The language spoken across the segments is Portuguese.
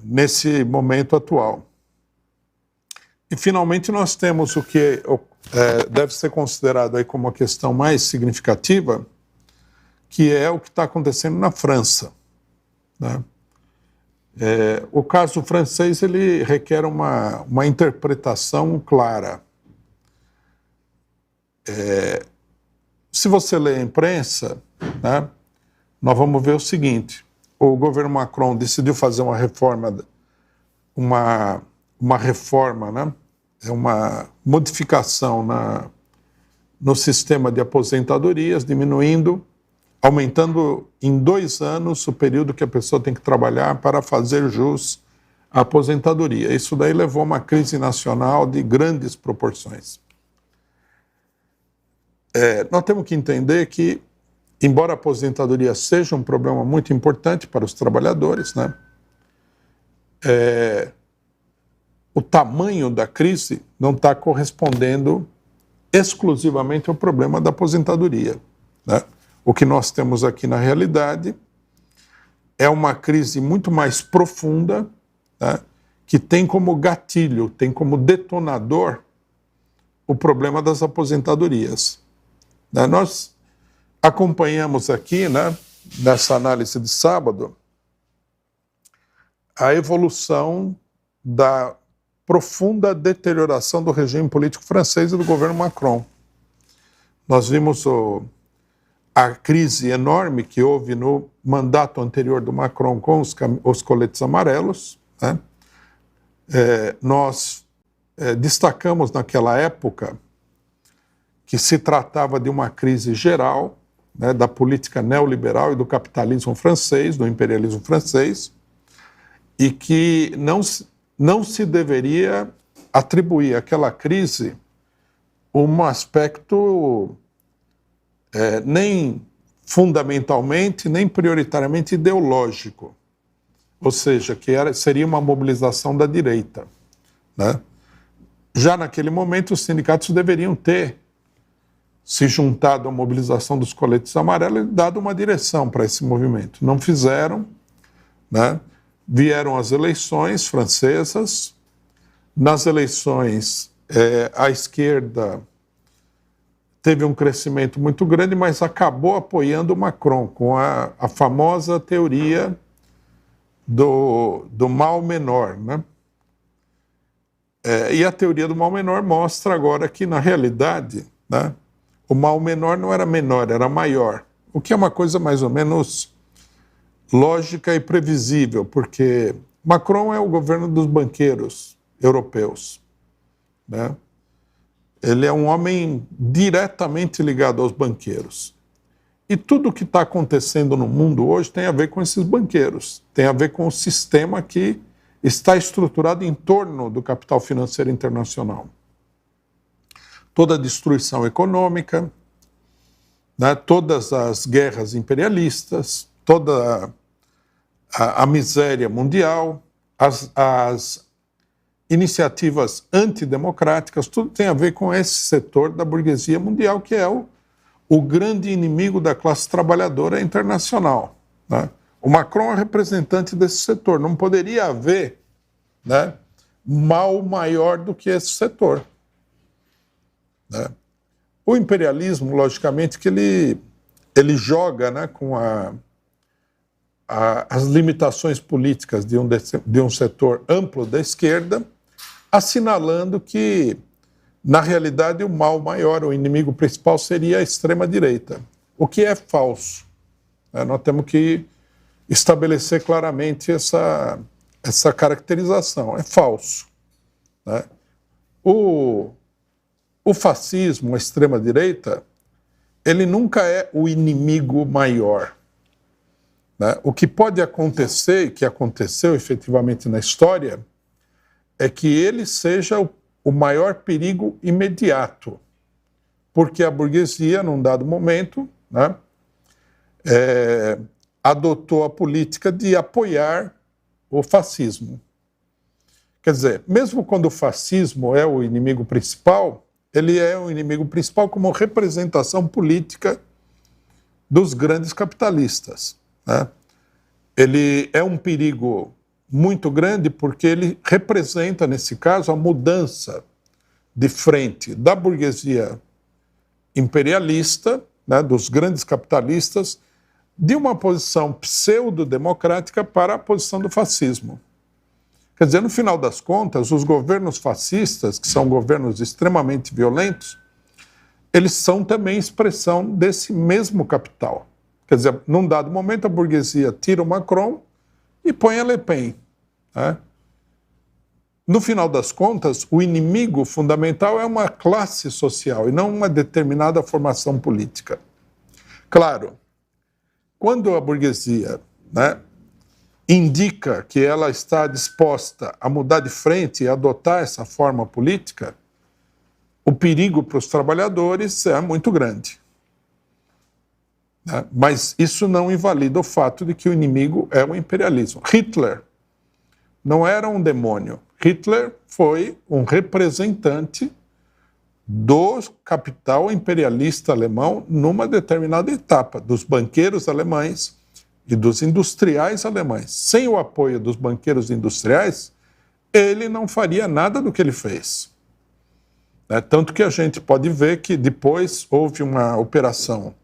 nesse momento atual. E, finalmente, nós temos o que deve ser considerado aí como a questão mais significativa, que é o que está acontecendo na França, né? O caso francês ele requer uma interpretação clara. Se você lê a imprensa, né, nós vamos ver o seguinte: o governo Macron decidiu fazer uma reforma, né, uma modificação no sistema de aposentadorias, aumentando em 2 anos o período que a pessoa tem que trabalhar para fazer jus à aposentadoria. Isso daí levou a uma crise nacional de grandes proporções. Nós temos que entender que, embora a aposentadoria seja um problema muito importante para os trabalhadores, né, o tamanho da crise não está correspondendo exclusivamente ao problema da aposentadoria, né? O que nós temos aqui na realidade é uma crise muito mais profunda, né, que tem como gatilho, tem como detonador o problema das aposentadorias. Nós acompanhamos aqui, né, nessa análise de sábado, a evolução da profunda deterioração do regime político francês e do governo Macron. Nós vimos a crise enorme que houve no mandato anterior do Macron com os coletes amarelos, né? Nós destacamos naquela época que se tratava de uma crise geral, né, da política neoliberal e do capitalismo francês, do imperialismo francês, e que não se deveria atribuir àquela crise um aspecto nem fundamentalmente, nem prioritariamente ideológico, ou seja, que seria uma mobilização da direita, né? Já naquele momento, os sindicatos deveriam ter se juntado à mobilização dos coletes amarelos e dado uma direção para esse movimento. Não fizeram, né? Vieram as eleições francesas. Nas eleições, a esquerda teve um crescimento muito grande, mas acabou apoiando o Macron, com a famosa teoria do mal menor, né? E a teoria do mal menor mostra agora que, na realidade, né, o mal menor não era menor, era maior, o que é uma coisa mais ou menos lógica e previsível, porque Macron é o governo dos banqueiros europeus, né? Ele é um homem diretamente ligado aos banqueiros. E tudo o que está acontecendo no mundo hoje tem a ver com esses banqueiros, tem a ver com o sistema que está estruturado em torno do capital financeiro internacional. Toda a destruição econômica, né, todas as guerras imperialistas, toda a miséria mundial, as iniciativas antidemocráticas, tudo tem a ver com esse setor da burguesia mundial, que é o grande inimigo da classe trabalhadora internacional, né? O Macron é representante desse setor. Não poderia haver, né, mal maior do que esse setor, né? O imperialismo, logicamente, que ele joga, né, com as limitações políticas de um setor amplo da esquerda, assinalando que, na realidade, o mal maior, o inimigo principal, seria a extrema-direita, o que é falso. Nós temos que estabelecer claramente essa caracterização. É falso, né? O fascismo, a extrema-direita, ele nunca é o inimigo maior, né? O que pode acontecer, e que aconteceu efetivamente na história, é que ele seja o maior perigo imediato, porque a burguesia, num dado momento, né, adotou a política de apoiar o fascismo. Quer dizer, mesmo quando o fascismo é o inimigo principal, ele é o inimigo principal como representação política dos grandes capitalistas, né? Ele é um perigo muito grande porque ele representa, nesse caso, a mudança de frente da burguesia imperialista, né, dos grandes capitalistas, de uma posição pseudo-democrática para a posição do fascismo. Quer dizer, no final das contas, os governos fascistas, que são governos extremamente violentos, eles são também expressão desse mesmo capital. Quer dizer, num dado momento, a burguesia tira o Macron e põe a Le Pen. Né? No final das contas, o inimigo fundamental é uma classe social e não uma determinada formação política. Claro, quando a burguesia, né, indica que ela está disposta a mudar de frente e adotar essa forma política, o perigo para os trabalhadores é muito grande. Né? Mas isso não invalida o fato de que o inimigo é o imperialismo. Hitler não era um demônio. Hitler foi um representante do capital imperialista alemão numa determinada etapa, dos banqueiros alemães e dos industriais alemães. Sem o apoio dos banqueiros industriais, ele não faria nada do que ele fez. Tanto que a gente pode ver que depois houve uma operação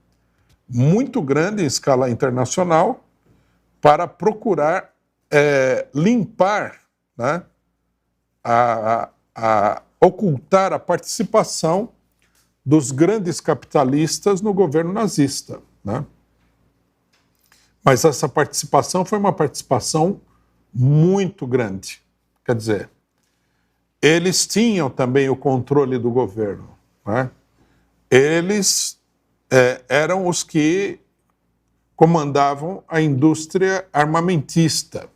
muito grande em escala internacional para procurar limpar, né, ocultar a participação dos grandes capitalistas no governo nazista. Né? Mas essa participação foi uma participação muito grande. Quer dizer, eles tinham também o controle do governo. Né? Eles eram os que comandavam a indústria armamentista.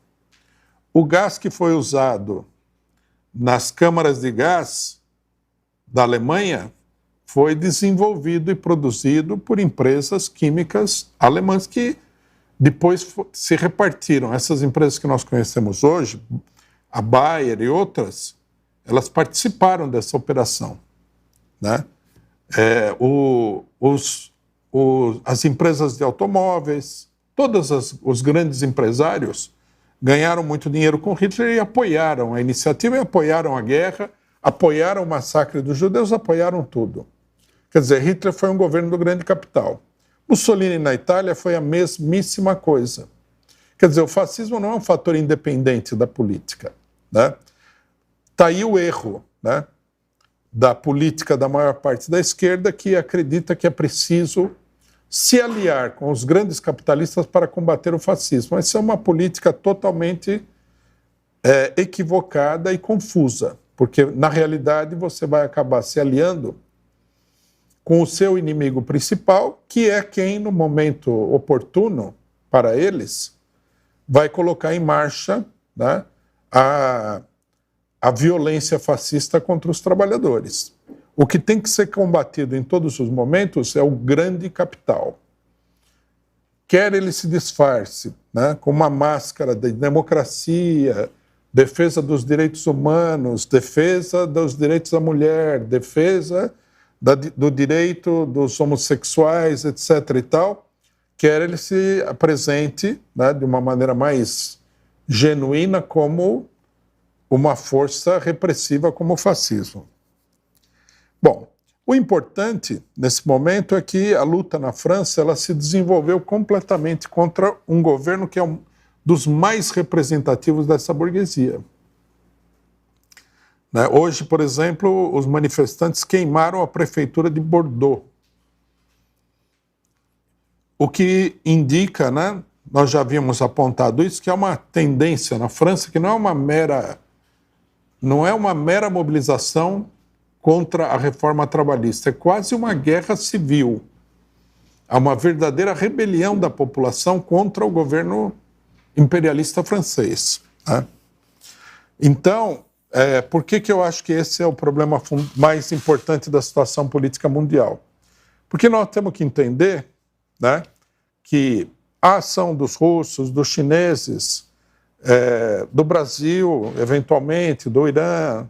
O gás que foi usado nas câmaras de gás da Alemanha foi desenvolvido e produzido por empresas químicas alemãs que depois se repartiram. Essas empresas que nós conhecemos hoje, a Bayer e outras, elas participaram dessa operação. Né? As empresas de automóveis, todos os grandes empresários ganharam muito dinheiro com Hitler e apoiaram a iniciativa, e apoiaram a guerra, apoiaram o massacre dos judeus, apoiaram tudo. Quer dizer, Hitler foi um governo do grande capital. Mussolini na Itália foi a mesmíssima coisa. Quer dizer, o fascismo não é um fator independente da política. Né? Tá aí o erro, né, da política da maior parte da esquerda, que acredita que é preciso se aliar com os grandes capitalistas para combater o fascismo. Essa é uma política totalmente equivocada e confusa, porque, na realidade, você vai acabar se aliando com o seu inimigo principal, que é quem, no momento oportuno para eles, vai colocar em marcha, né, a violência fascista contra os trabalhadores. O que tem que ser combatido em todos os momentos é o grande capital. Quer ele se disfarce, né, com uma máscara de democracia, defesa dos direitos humanos, defesa dos direitos da mulher, defesa do direito dos homossexuais, etc. e tal, quer ele se apresente, né, de uma maneira mais genuína como uma força repressiva como o fascismo. Bom, o importante nesse momento é que a luta na França ela se desenvolveu completamente contra um governo que é um dos mais representativos dessa burguesia. Né? Hoje, por exemplo, os manifestantes queimaram a prefeitura de Bordeaux. O que indica, né, nós já havíamos apontado isso, que é uma tendência na França que não é uma mera mobilização contra a reforma trabalhista, é quase uma guerra civil. Há uma verdadeira rebelião da população contra o governo imperialista francês. Né? Então, por que eu acho que esse é o problema mais importante da situação política mundial? Porque nós temos que entender, né, que a ação dos russos, dos chineses, do Brasil, eventualmente, do Irã,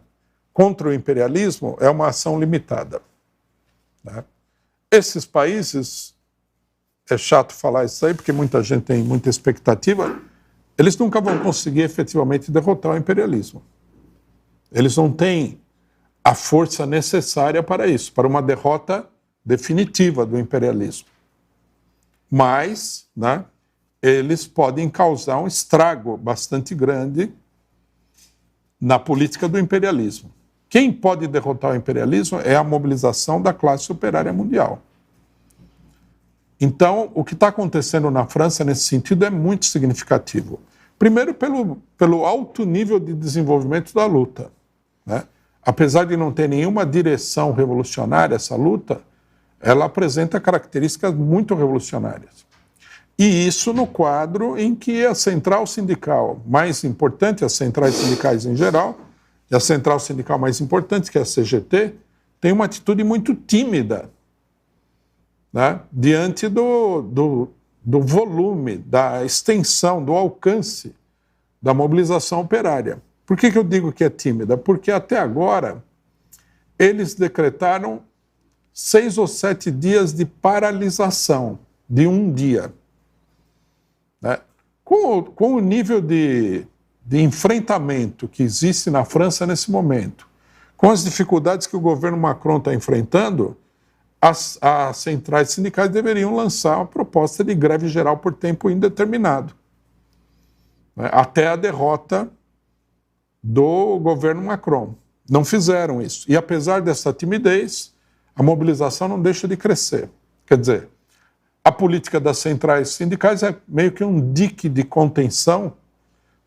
contra o imperialismo, é uma ação limitada. Né? Esses países, é chato falar isso aí, porque muita gente tem muita expectativa, eles nunca vão conseguir efetivamente derrotar o imperialismo. Eles não têm a força necessária para isso, para uma derrota definitiva do imperialismo. Mas, né, eles podem causar um estrago bastante grande na política do imperialismo. Quem pode derrotar o imperialismo é a mobilização da classe operária mundial. Então, o que está acontecendo na França nesse sentido é muito significativo. Primeiro, pelo alto nível de desenvolvimento da luta, né? Apesar de não ter nenhuma direção revolucionária, essa luta, ela apresenta características muito revolucionárias. E isso no quadro em que a central sindical mais importante, as centrais sindicais em geral, e a central sindical mais importante, que é a CGT, tem uma atitude muito tímida, né, diante do volume, da extensão, do alcance da mobilização operária. Por que eu digo que é tímida? Porque até agora eles decretaram 6 ou 7 dias de paralisação, de um dia. Né? Com o nível de enfrentamento que existe na França nesse momento, com as dificuldades que o governo Macron está enfrentando, as centrais sindicais deveriam lançar uma proposta de greve geral por tempo indeterminado, né? Até a derrota do governo Macron. Não fizeram isso. E apesar dessa timidez, a mobilização não deixa de crescer. Quer dizer, a política das centrais sindicais é meio que um dique de contenção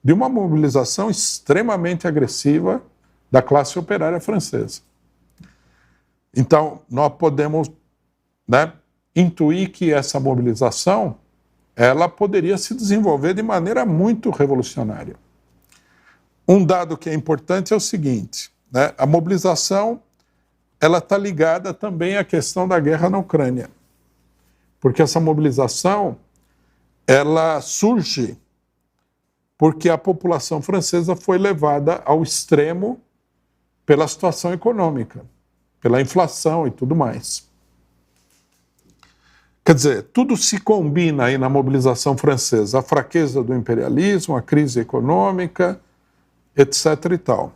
de uma mobilização extremamente agressiva da classe operária francesa. Então, nós podemos, né, intuir que essa mobilização ela poderia se desenvolver de maneira muito revolucionária. Um dado que é importante é o seguinte, né, a mobilização ela está ligada também à questão da guerra na Ucrânia, porque essa mobilização ela surge porque a população francesa foi levada ao extremo pela situação econômica, pela inflação e tudo mais. Quer dizer, tudo se combina aí na mobilização francesa, a fraqueza do imperialismo, a crise econômica, etc. e tal.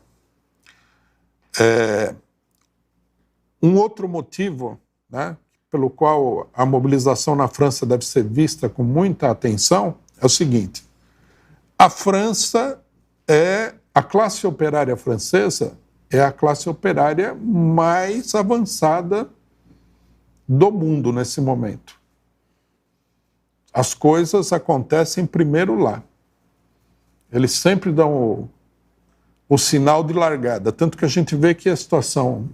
Um outro motivo, né, pelo qual a mobilização na França deve ser vista com muita atenção é o seguinte: a França a classe operária francesa é a classe operária mais avançada do mundo nesse momento. As coisas acontecem primeiro lá. Eles sempre dão o sinal de largada, tanto que a gente vê que a situação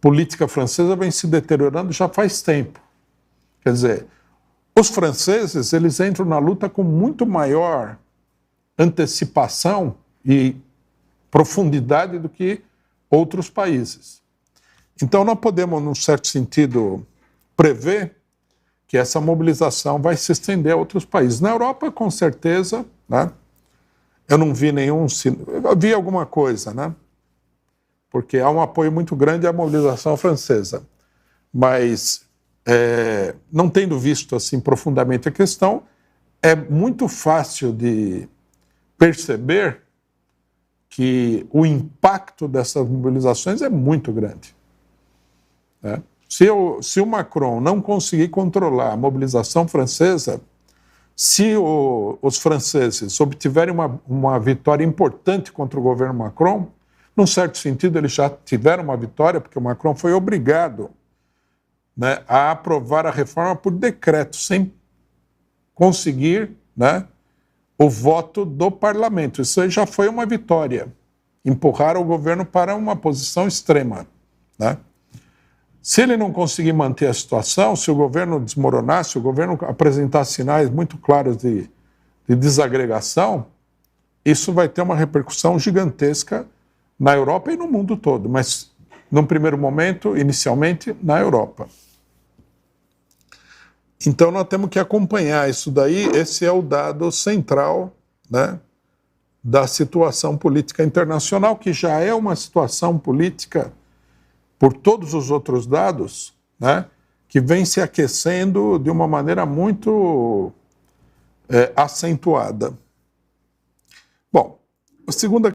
política francesa vem se deteriorando já faz tempo. Quer dizer, os franceses eles entram na luta com muito maior antecipação e profundidade do que outros países. Então nós podemos, num certo sentido, prever que essa mobilização vai se estender a outros países. Na Europa, com certeza, né? Eu não vi nenhum... Eu vi alguma coisa, né? Porque há um apoio muito grande à mobilização francesa. Mas, não tendo visto assim profundamente a questão, é muito fácil de perceber que o impacto dessas mobilizações é muito grande, né? Se o Macron não conseguir controlar a mobilização francesa, se os franceses obtiverem uma vitória importante contra o governo Macron, num certo sentido eles já tiveram uma vitória, porque o Macron foi obrigado, né, a aprovar a reforma por decreto, sem conseguir, né, o voto do parlamento. Isso aí já foi uma vitória. Empurrar o governo para uma posição extrema, né? Se ele não conseguir manter a situação, se o governo desmoronar, se o governo apresentar sinais muito claros de desagregação, isso vai ter uma repercussão gigantesca na Europa e no mundo todo, mas, num primeiro momento, inicialmente, na Europa. Então, nós temos que acompanhar isso daí. Esse é o dado central, né, da situação política internacional, que já é uma situação política, por todos os outros dados, né, que vem se aquecendo de uma maneira muito acentuada. A segunda